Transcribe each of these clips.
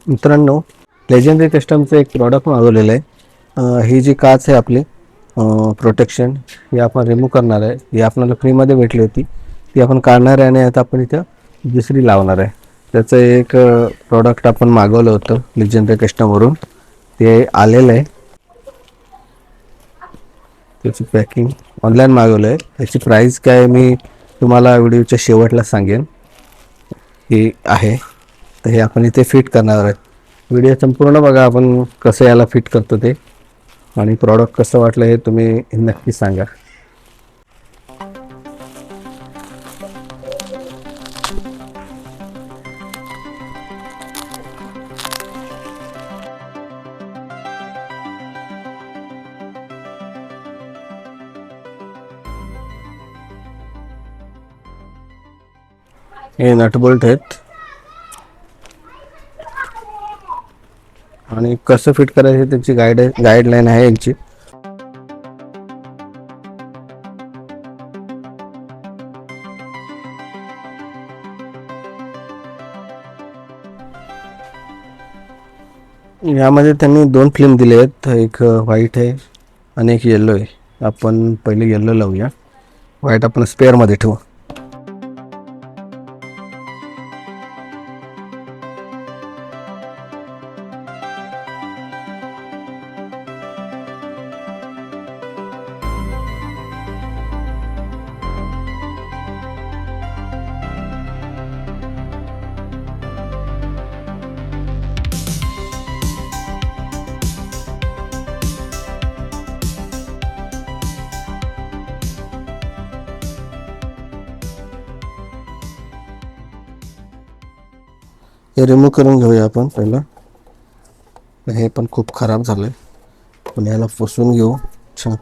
मित्रांनो, लेजेंडरी कस्टमचं एक प्रॉडक्ट मागवलेलं आहे. ही जी काच आहे आपली प्रोटेक्शन, ही आपण रिमूव्ह करणार आहे. ही आपल्याला फ्रीमध्ये भेटली होती, ती आपण काढणार आहे आणि आता आपण इथं दुसरी लावणार आहे. त्याचं एक प्रॉडक्ट आपण मागवलं होतं लेजेंडरी कस्टमवरून, ते आलेलं आहे. त्याची पॅकिंग ऑनलाईन मागवलं आहे. त्याची प्राईस काय मी तुम्हाला व्हिडिओच्या शेवटला सांगेन. ही आहे, तर हे आपण इथे फिट करणार आहे. व्हिडिओ संपूर्ण बघा, आपण कसं याला फिट करतो ते, आणि प्रॉडक्ट कसं वाटलं हे तुम्ही नक्की सांगा. हे नटबोल्ट आहेत आणि कसं फिट करायचं त्याची गाईडलाईन आहे यांची. यामध्ये त्यांनी 2 फिल्म दिले आहेत, एक व्हाईट आहे आणि एक येल्लो आहे. आपण पहिले येल्लो लावूया, व्हाईट आपण स्पेअरमध्ये ठेवू. हे रिमूव्ह करून घेऊया आपण पहिलं. हे पण खूप खराब झालंय, पण याला पुसून घेऊ छान.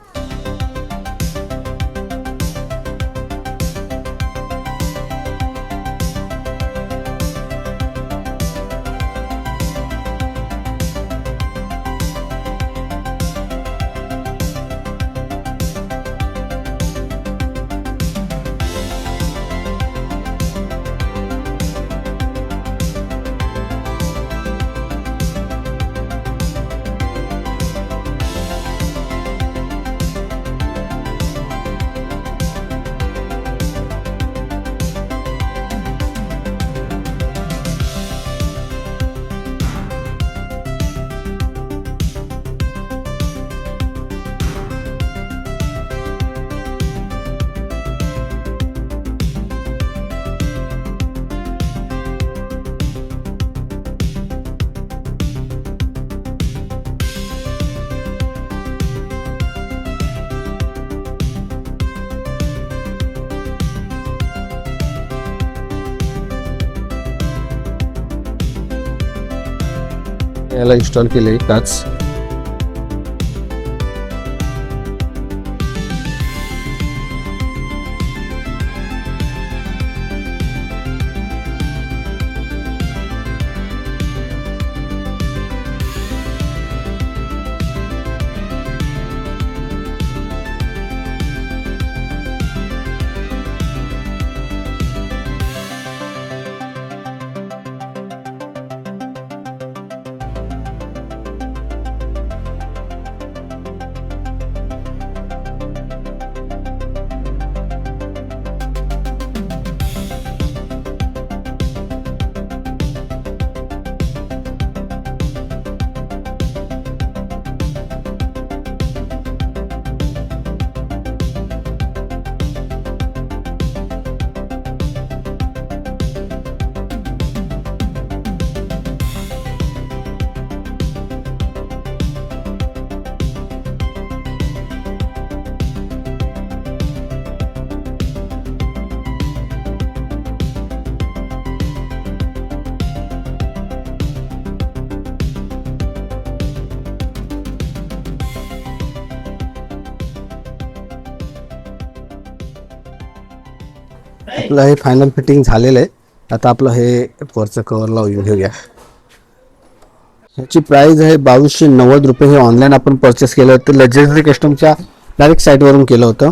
याला इन्स्टॉल केले काच. आपलं हे फायनल फिटिंग झालेलं आहे. आता आपलं हे वरचं कवर लावून घेऊया. ह्याची प्राइस आहे 2290 रुपये. हे ऑनलाईन आपण परचेस केलं होतं, लेजेंडरी कस्टमच्या डायरेक्ट साईटवरून केलं होतं.